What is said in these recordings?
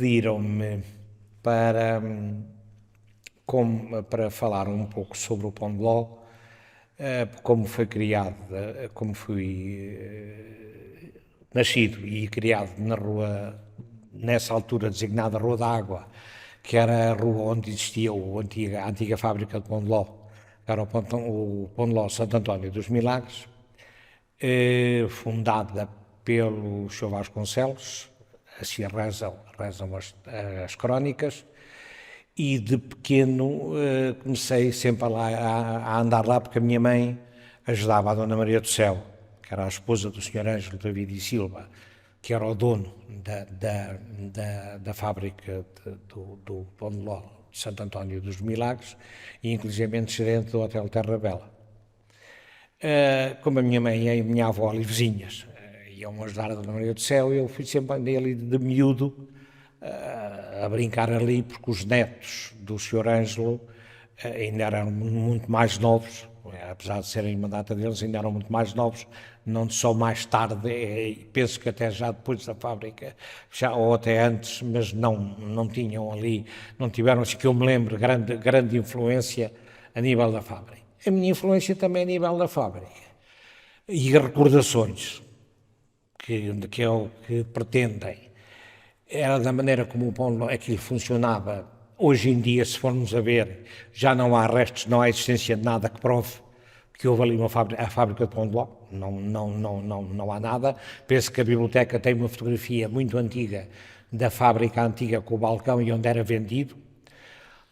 pediram-me para, para falar um pouco sobre o Pão de Ló, como foi criado, como fui nascido e criado na rua, nessa altura designada Rua da Água, que era a rua onde existia a antiga fábrica de Pão de Ló, que era o Pão de Ló Santo António dos Milagres, fundada pelo Sr. Vasconcelos, assim rezam as crónicas, e de pequeno comecei sempre a andar lá, porque a minha mãe ajudava a Dona Maria do Céu, que era a esposa do Sr. Ângelo David e Silva, que era o dono da fábrica do Pão de Ló de Santo António dos Milagres, e inclusive gerente do Hotel Terra Bela. Como a minha mãe e a minha avó ali vizinhas iam ajudar a Dona Maria do Céu, eu fui sempre ali de miúdo a brincar ali, porque os netos do Sr. Ângelo ainda eram muito mais novos, apesar de serem mandata deles, ainda eram muito mais novos, não só mais tarde, penso que até já depois da fábrica, já, ou até antes, mas não tinham ali, não tiveram, assim que eu me lembro, grande influência a nível da fábrica. A minha influência também a nível da fábrica. E as recordações, que é o que pretendem, era da maneira como o pão aquilo funcionava. Hoje em dia, se formos a ver, já não há restos, não há existência de nada que prove que houve ali a fábrica de pão de ló. Não há nada. Penso que a biblioteca tem uma fotografia muito antiga da fábrica antiga com o balcão e onde era vendido.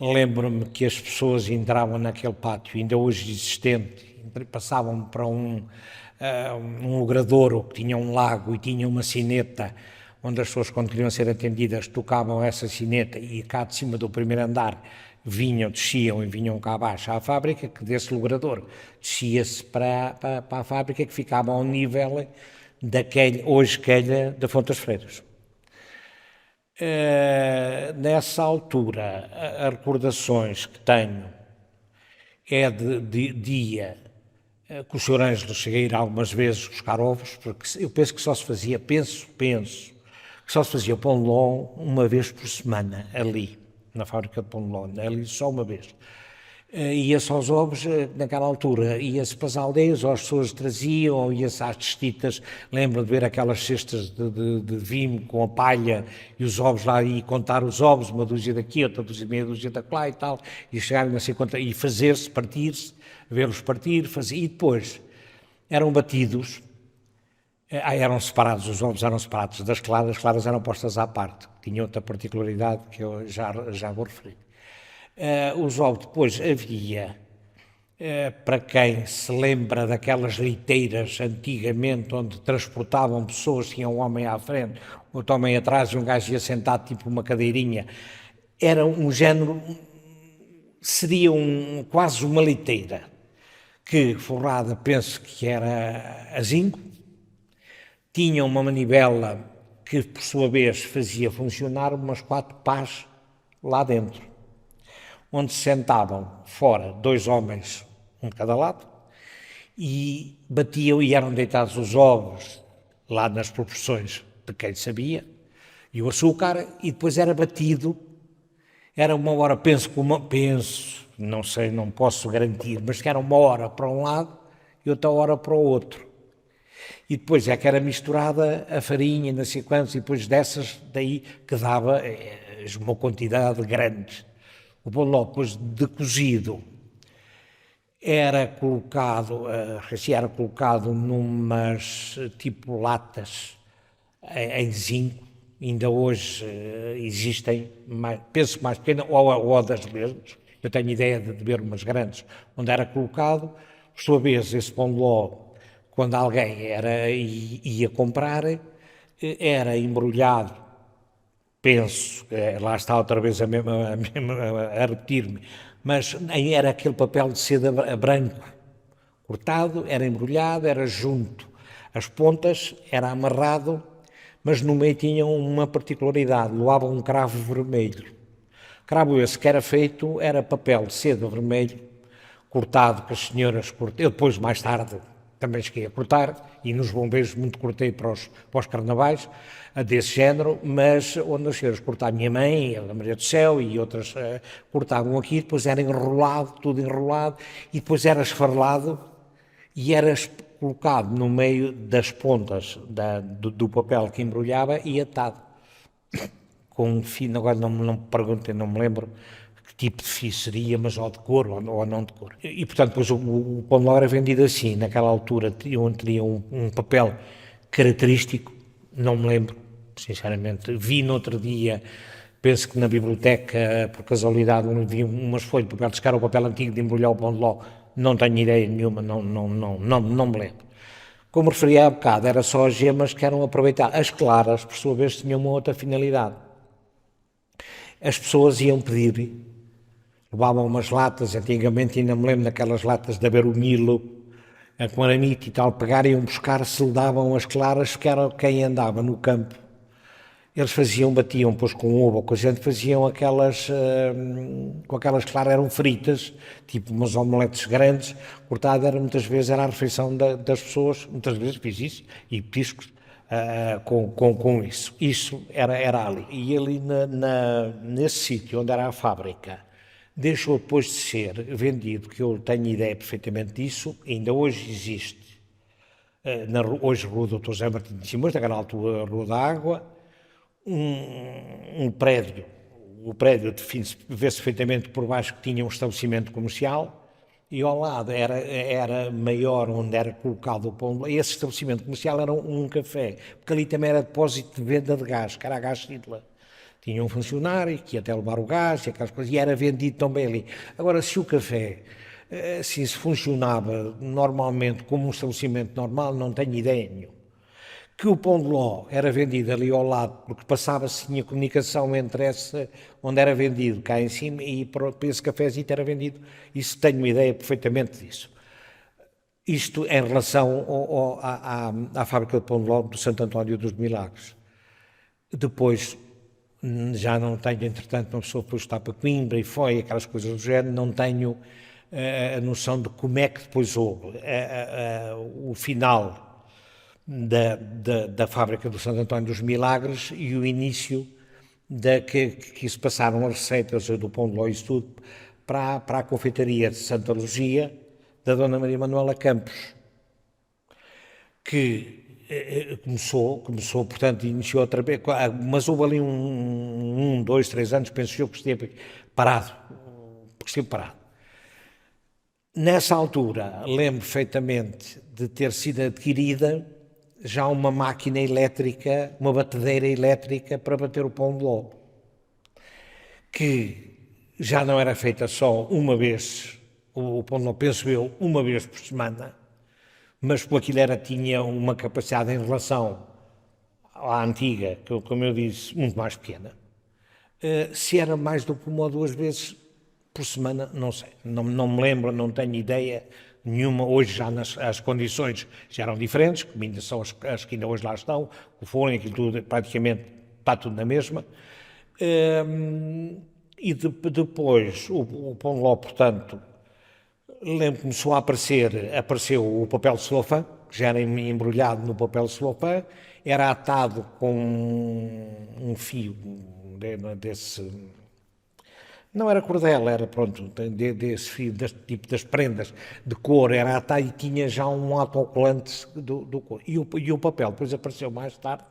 Lembro-me que as pessoas entravam naquele pátio, ainda hoje existente, passavam para um logradouro que tinha um lago e tinha uma sineta, onde as pessoas, quando queriam ser atendidas, tocavam essa sineta e cá de cima do primeiro andar desciam e vinham cá abaixo à fábrica, que desse logradouro descia-se para a fábrica, que ficava ao nível hoje Quelha da Fonte das Freiras. Nessa altura, as recordações que tenho é de dia que o Sr. Ângelo cheguei a ir algumas vezes buscar ovos, porque eu penso que só se fazia, penso, que só se fazia pão de ló uma vez por semana ali, na fábrica de pão de ló, ali só uma vez. Ia-se aos ovos, naquela altura, ia-se para as aldeias, ou as pessoas traziam, ou ia-se às cestitas. Lembro de ver aquelas cestas de vimo com a palha e os ovos lá, e contar os ovos, uma dúzia daqui, outra dúzia, meia dúzia da lá e tal, e chegarem a 50, e fazer-se, partir-se, vê-los partir, fazer, e depois eram batidos, eram separados, os ovos eram separados das claras, as claras eram postas à parte, tinha outra particularidade que eu já vou referir. Os ovos depois havia, para quem se lembra daquelas liteiras antigamente, onde transportavam pessoas, tinha um homem à frente, outro homem atrás e um gajo ia sentado tipo uma cadeirinha, era um género, seria quase uma liteira, que forrada, penso que era a zinco, tinha uma manivela que por sua vez fazia funcionar umas 4 pás lá dentro, onde se sentavam fora 2 homens, um de cada lado, e batiam e eram deitados os ovos lá nas proporções de quem sabia, e o açúcar, e depois era batido, era uma hora, penso, não sei, não posso garantir, mas que era uma hora para um lado e outra hora para o outro. E depois é que era misturada a farinha, não sei quantos, e depois dessas, daí que dava uma quantidade grande. O pão de ló, depois de cozido, era colocado numas tipo latas em zinco, ainda hoje existem, penso mais pequenas, ou das mesmas, eu tenho ideia de ver umas grandes, onde era colocado, por sua vez, esse pão de ló, quando alguém ia comprar, era embrulhado, penso, lá está outra vez a repetir-me, mas era aquele papel de seda branco, cortado, era embrulhado, era junto. As pontas era amarrado, mas no meio tinham uma particularidade, levava um cravo vermelho. Cravo esse que era feito, era papel de seda vermelho, cortado, que as senhoras cortavam, eu depois mais tarde também cheguei a cortar, e nos bombeiros muito cortei para os carnavais, desse género, mas onde as senhoras cortavam, a minha mãe, a Maria do Céu e outras, cortavam aqui, depois era enrolado, tudo enrolado, e depois era esfarelado e era colocado no meio das pontas do papel que embrulhava e atado com um fio, agora não me perguntem, não me lembro que tipo de fio seria, mas ou de cor ou não de cor. E portanto, depois o pão de ló era vendido assim, naquela altura, onde teria um papel característico, não me lembro, sinceramente. Vi no outro dia, penso que na biblioteca, por casualidade, vi umas folhas de papel, descar o papel antigo de embrulhar o pão de ló, não tenho ideia nenhuma, não me lembro. Como referi há bocado, era só as gemas que eram aproveitadas. As claras, por sua vez, tinham uma outra finalidade. As pessoas iam pedir, levavam umas latas, antigamente ainda me lembro daquelas latas de haver o Milo, com aramite e tal, pegaram e iam buscar, se lhe davam as claras, que era quem andava no campo. Eles batiam, pois com ovo ou com a gente, faziam com aquelas claras, eram fritas, tipo umas omeletes grandes, cortadas, muitas vezes era a refeição das pessoas, muitas vezes fiz isso, e petiscos, com isso. Isso era ali. E ali nesse sítio onde era a fábrica, deixou depois de ser vendido, que eu tenho ideia perfeitamente disso, ainda hoje existe, hoje Rua Doutor José Martins de Simões, naquela altura Rua da Água, um prédio, o prédio vê-se perfeitamente por baixo que tinha um estabelecimento comercial, e ao lado era maior, onde era colocado o pão de ló. Esse estabelecimento comercial era um café, porque ali também era depósito de venda de gás, que era a Gás Hitler. Tinha um funcionário que ia até levar o gás e aquelas coisas, e era vendido também ali. Agora, se o café se funcionava normalmente como um estabelecimento normal, não tenho ideia nenhuma. Que o pão de ló era vendido ali ao lado, porque passava-se, tinha comunicação entre essa, onde era vendido, cá em cima, e para esse cafezito era vendido. Isso tenho uma ideia perfeitamente disso. Isto em relação à fábrica de pão de ló do Santo António dos Milagres. Depois, já não tenho, entretanto, uma pessoa depois está para Coimbra e foi, aquelas coisas do género, não tenho a noção de como é que depois houve o final da fábrica do Santo António dos Milagres e o início que se passaram as receitas do pão de ló e isso tudo para a confeitaria de Santa Lucia da Dona Maria Manuela Campos, que começou, portanto, iniciou outra vez, mas houve ali 2, 3 anos, penso eu, que esteve parado. Nessa altura, lembro perfeitamente de ter sido adquirida já uma máquina elétrica, uma batedeira elétrica para bater o pão de ló, que já não era feita só uma vez, o pão de ló, penso eu, uma vez por semana, mas por aquilo tinha uma capacidade em relação à antiga, que, como eu disse, muito mais pequena. Se era mais do que uma ou duas vezes por semana, não sei, não me lembro, não tenho ideia nenhuma. Hoje já as condições já eram diferentes, como ainda são as que ainda hoje lá estão, o forno, aquilo tudo, praticamente está tudo na mesma. E depois o pão de ló, portanto, lembro que começou a apareceu o papel de celofã, que já era embrulhado no papel de celofã, era atado com um fio desse. Não era cordel, era pronto, desse fio, deste tipo das prendas de cor, era atado e tinha já um autocolante do cor. E o papel, depois apareceu mais tarde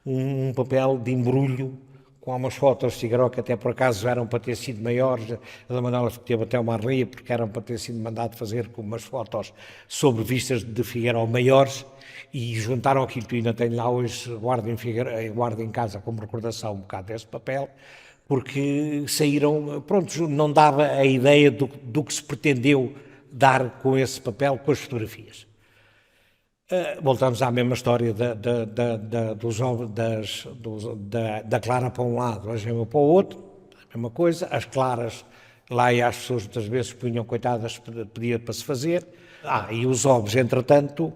um papel de embrulho com umas fotos de Figueiró que até por acaso eram para ter sido maiores, a da Manuela teve até uma ria porque eram para ter sido mandado fazer com umas fotos sobre vistas de Figueiró maiores e juntaram aquilo que ainda tenho lá hoje, guardo em casa como recordação um bocado desse papel, porque saíram, pronto, não dava a ideia do que se pretendeu dar com esse papel, com as fotografias. Voltamos à mesma história da clara para um lado, a gema para o outro, a mesma coisa, as claras lá e as pessoas muitas vezes punham, coitadas, pedia para se fazer. E os ovos, entretanto,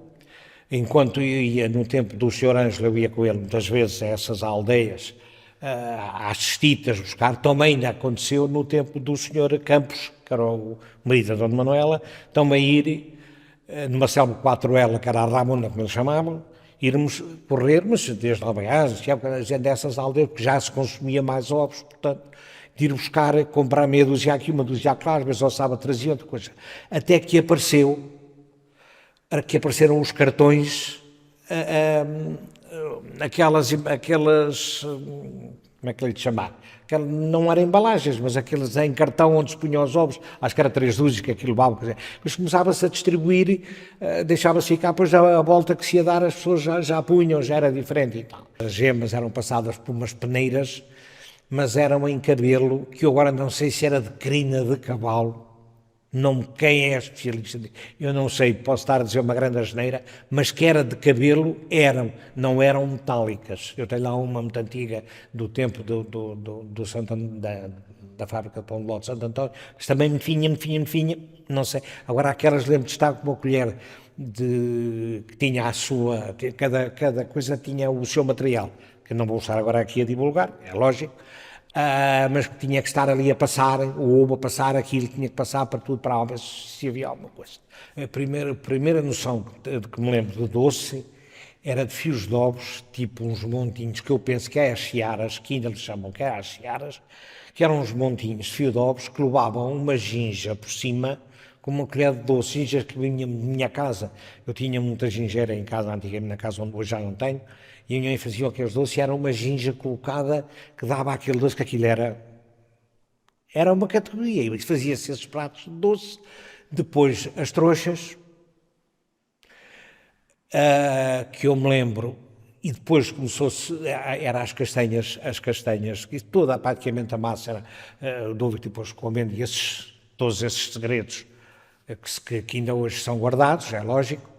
enquanto eu ia no tempo do Sr. Ângelo, eu ia com ele muitas vezes a essas aldeias, às cestitas buscar, também ainda aconteceu no tempo do Sr. Campos, que era o marido da Dona Manuela, também ir numa célula 4L, que era a Ramona, como eles chamavam, irmos correr, mas desde Albaiás, a gente dessas aldeias, porque já se consumia mais ovos, portanto, de ir buscar, comprar meia dúzia aqui, uma dúzia lá, às vezes ao sábado trazia outra coisa. Até que apareceram os cartões, aquelas, como é que lhe chamar? Não eram embalagens, mas aqueles em cartão onde se punham os ovos, acho que era 3 dúzias que aquilo levava, mas começava-se a distribuir, deixava-se ficar, depois a volta que se ia dar as pessoas já punham, já era diferente e tal. As gemas eram passadas por umas peneiras, mas eram em cabelo, que eu agora não sei se era de crina de cavalo, não, quem é especialista, eu não sei, posso estar a dizer uma grande asneira, mas que era de cabelo, não eram metálicas. Eu tenho lá uma muito antiga do tempo do Santo, da fábrica de pão de ló de Santo António, mas também me finha, não sei. Agora aquelas lembro de estar com uma colher que tinha a sua, cada coisa tinha o seu material, que eu não vou estar agora aqui a divulgar, é lógico. Mas que tinha que estar ali a passar, o ovo a passar aquilo, tinha que passar para tudo, para ver se havia alguma coisa. A primeira noção que me lembro de doce era de fios de ovos, tipo uns montinhos, que eu penso que é as searas, que ainda lhes chamam que é as searas, que eram uns montinhos de fio de ovos que levavam uma ginja por cima, com uma colher de doce, ginja que vinha de minha casa. Eu tinha muita gingeira em casa, antigamente na casa onde hoje já não tenho, e a minha mãe fazia aqueles doces e era uma ginja colocada que dava aquele doce, que aquilo era uma categoria, e fazia-se esses pratos de doce. Depois as trouxas, que eu me lembro, e depois começou-se, era as castanhas, e toda praticamente a massa era de ovo, depois comendo todos esses segredos que ainda hoje são guardados, é lógico.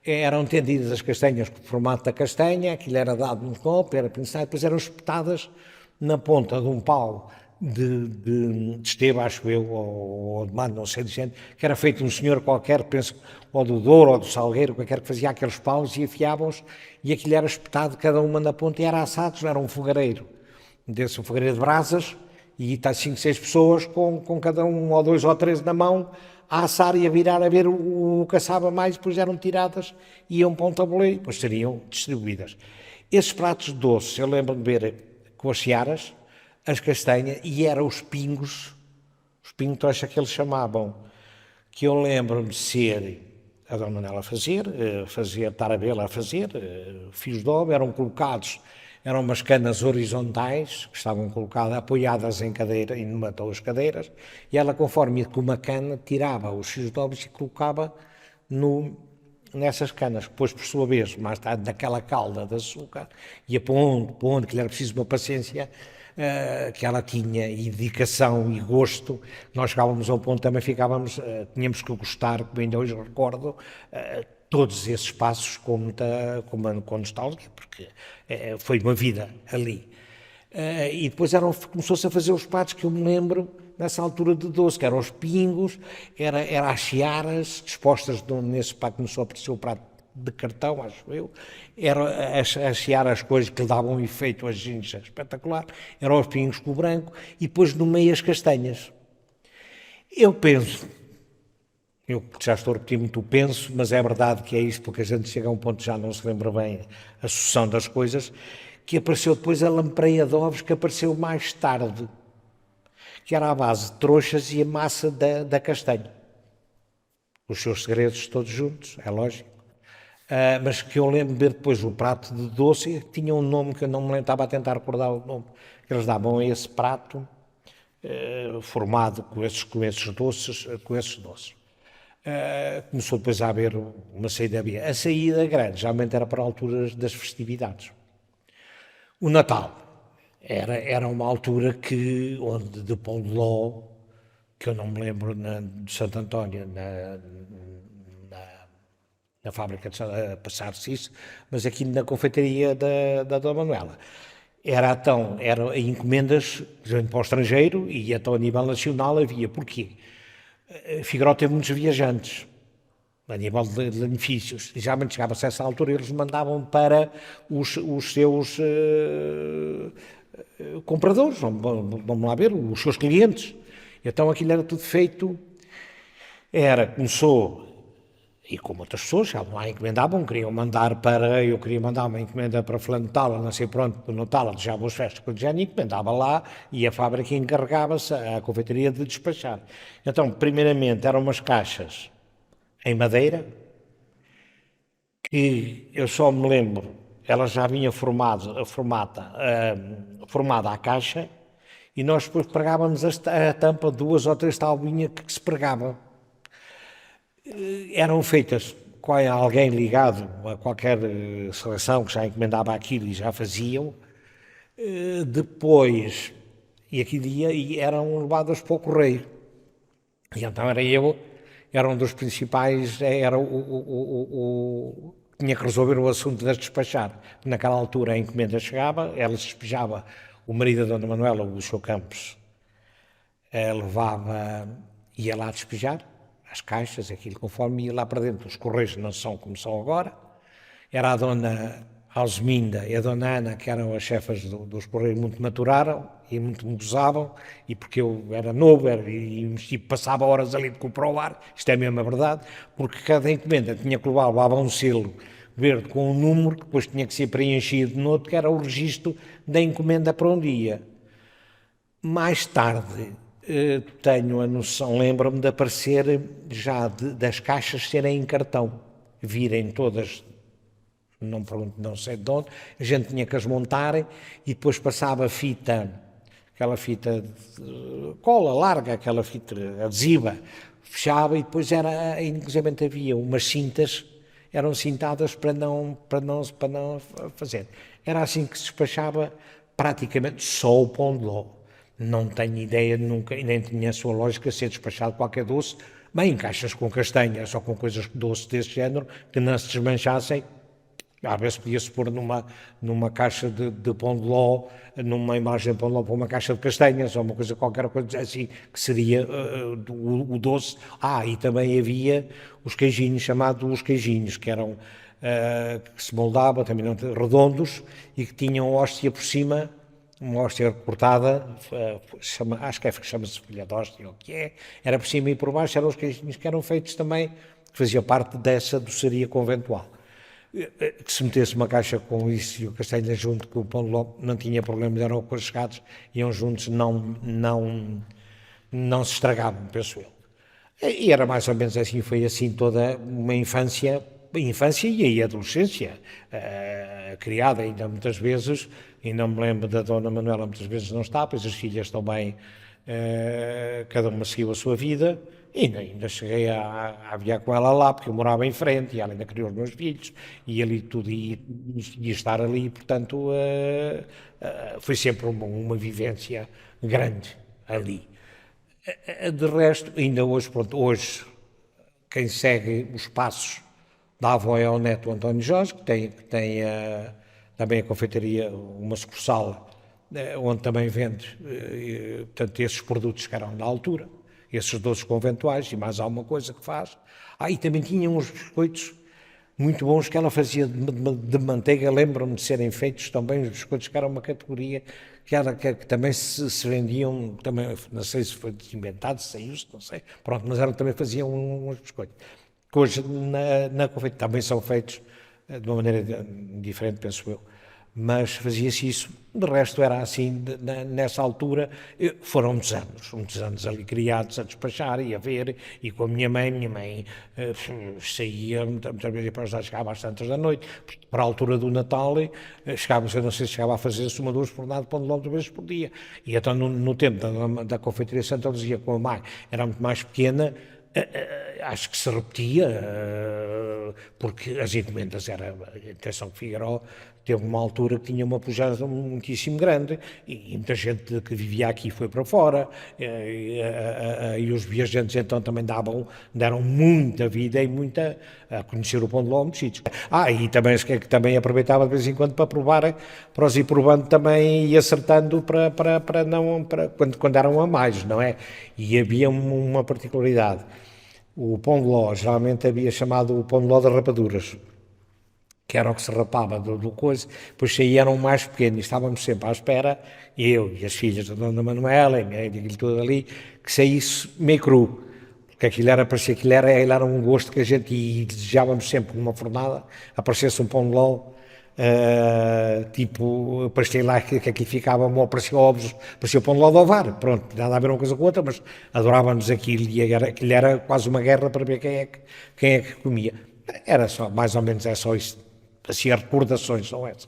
Eram tendidas as castanhas com o formato da castanha, aquilo era dado num copo, era pensado, depois eram espetadas na ponta de um pau de esteva, acho eu, ou de mano, não sei de gente, que era feito um senhor qualquer, penso, ou do Douro, ou do Salgueiro, qualquer, que fazia aqueles paus e afiava-os, e aquilo era espetado, cada uma na ponta, e era assado, era um fogareiro, um fogareiro de brasas, e está 5, 6 pessoas, com cada um, ou 2 ou 3 na mão, a assar e a virar a ver o que assava mais, depois eram tiradas, iam para um tabuleiro, depois seriam distribuídas. Esses pratos de doce, eu lembro-me de ver com as searas, as castanhas, e eram os pingos tocha que eles chamavam, que eu lembro-me de ser a Dona Manela estar a vê-la a fazer, fios de ovo, eram umas canas horizontais, que estavam colocadas, apoiadas em cadeira, e numa das cadeiras, e ela, conforme ia com uma cana, tirava os fios de ovos e colocava nessas canas, depois, por sua vez, mais tarde, daquela calda de açúcar, ia pondo, que lhe era preciso uma paciência que ela tinha, e dedicação e gosto. Nós chegávamos a um ponto, também tínhamos que gostar, como ainda hoje recordo, todos esses passos com nostalgia, porque foi uma vida ali. E depois começou-se a fazer os pratos que eu me lembro nessa altura de doce, que eram os pingos, era as searas, dispostas nesse prato, começou a aparecer o prato de cartão, acho eu, eram as searas, coisas que lhe davam um efeito, a ginja espetacular, eram os pingos com o branco, e depois no meio as castanhas. Eu penso, eu já estou a repetir muito penso, mas é verdade que é isto, porque a gente chega a um ponto que já não se lembra bem a sucessão das coisas, que apareceu depois a lampreia de ovos, que apareceu mais tarde, que era à base de trouxas e a massa da castanha. Os seus segredos todos juntos, é lógico. Mas que eu lembro de ver depois o prato de doce, tinha um nome que eu não me lembro, estava a tentar recordar o nome, que eles davam a esse prato, formado com esses doces. Começou depois a haver uma saída, a saída grande, geralmente era para a altura das festividades. O Natal era uma altura onde de pão de ló, que eu não me lembro de Santo António, na fábrica de passar-se isso, mas aqui na confeitaria da Dona Manuela. Eram encomendas para o estrangeiro, e então a nível nacional havia. Porquê? Figueiró teve muitos viajantes, a nível de benefícios, e geralmente chegava-se a essa altura e eles mandavam para os seus compradores, vamos lá ver, os seus clientes. Então aquilo era tudo feito, começou e como outras pessoas, já lá encomendavam, eu queria mandar uma encomenda para fulano de tal, não sei pronto, no tal, já boas festas, quando já encomendava lá e a fábrica encarregava-se, a confeitaria, de despachar. Então, primeiramente, eram umas caixas em madeira, que eu só me lembro, ela já vinha formada a caixa, e nós depois pregávamos a tampa de 2 ou 3 tabuinhas que se pregava. Eram feitas com alguém ligado a qualquer seleção que já encomendava aquilo e já faziam. Depois, e aquele dia, e eram levadas para o correio. E então era um dos principais, era tinha que resolver o assunto de despachar. Naquela altura a encomenda chegava, ela despejava, o marido da Dona Manuela, o Sr. Campos, ia lá despejar as caixas, aquilo conforme ia lá para dentro. Os correios não são como são agora. Era a Dona Alzeminda e a Dona Ana, que eram as chefas dos correios, muito maturaram e muito me gozavam, e porque eu era novo e passava horas ali de comprovar, isto é mesmo a verdade, porque cada encomenda tinha que levava um selo verde com um número, que depois tinha que ser preenchido no outro, que era o registro da encomenda para um dia. Mais tarde, tenho a noção, lembro-me de aparecer já das caixas serem em cartão, virem todas, não sei de onde, a gente tinha que as montarem e depois passava aquela fita de cola larga, aquela fita adesiva, fechava, e depois inclusive havia umas cintas, eram cintadas para não fazer. Era assim que se despachava praticamente só o pão de ló. Não tenho ideia, nunca, nem tinha a sua lógica ser despachado qualquer doce, bem em caixas com castanhas ou com coisas doces desse género, que não se desmanchassem. Às vezes podia-se pôr numa caixa de pão de ló, numa embalagem de pão de ló, para uma caixa de castanhas, ou uma coisa, qualquer coisa assim, que seria o doce. E também havia os queijinhos, chamados os queijinhos, que eram, que se moldavam, também redondos, e que tinham hóstia por cima, uma hóstia cortada, acho que chama-se folha de hóstia, ou o que é, era por cima e por baixo, eram os queijinhos que eram feitos também, que fazia parte dessa doçaria conventual. Que se metesse uma caixa com isso e o castanha junto com o pão de ló, não tinha problema, eram aconchegados, iam juntos, não se estragavam, penso eu. E era mais ou menos assim, foi assim toda uma infância e aí adolescência, criada ainda muitas vezes, ainda me lembro da Dona Manuela, muitas vezes não está, pois as filhas também, cada uma seguiu a sua vida, e ainda cheguei a viajar com ela lá, porque eu morava em frente, e ela ainda criou os meus filhos, e ali tudo ia estar ali, portanto, foi sempre uma vivência grande ali. De resto, ainda hoje, pronto, hoje, quem segue os passos da avó é o neto António Jorge, que tem também a confeitaria, uma sucursal, onde também vende, portanto, esses produtos que eram na altura, esses doces conventuais e mais alguma coisa que faz. E também tinha uns biscoitos muito bons que ela fazia de manteiga, lembro-me de serem feitos também os biscoitos, que era uma categoria que também se vendiam, também, não sei se foi inventado, se saiu, não sei, pronto, mas também faziam uns biscoitos, que hoje na confeitaria também são feitos de uma maneira diferente, penso eu. Mas fazia-se isso, de resto era assim, nessa altura, foram muitos anos ali criados a despachar e a ver, e com a minha mãe saía, muitas vezes para ajudar, chegava às tantas da noite, para a altura do Natal, eu não sei se chegava a fazer-se 1 ou 2 por nada, pão de ló 2 vezes por dia, e então no tempo da confeitaria Santa Luzia, com a mãe, era muito mais pequena, acho que se repetia, porque as encomendas a Atenção que Figueiró teve uma altura que tinha uma pujança muitíssimo grande, e muita gente que vivia aqui foi para fora, e os viajantes então também deram muita vida e muita a conhecer o pão de ló a muitos sítios. E também aproveitava de vez em quando para provar, para os ir provando também e acertando quando eram a mais, não é? E havia uma particularidade. O pão de ló, geralmente havia chamado o pão de ló das rapaduras, que era o que se rapava do coisa, depois saíam mais pequenos, e estávamos sempre à espera, eu e as filhas da Dona Manuela, e aquilo tudo ali, que saísse meio cru. Porque parecia que ele era um gosto que a gente, e desejávamos sempre numa fornada, aparecesse um pão de ló, tipo, parecia lá que aqui ficava, parecia óbvio, parecia o pão de ló do Ovar, pronto, nada a ver uma coisa com outra, mas adorávamos aquilo, e aquilo era quase uma guerra para ver quem é que comia. Era só, mais ou menos é só isso, assim, as recordações são essas.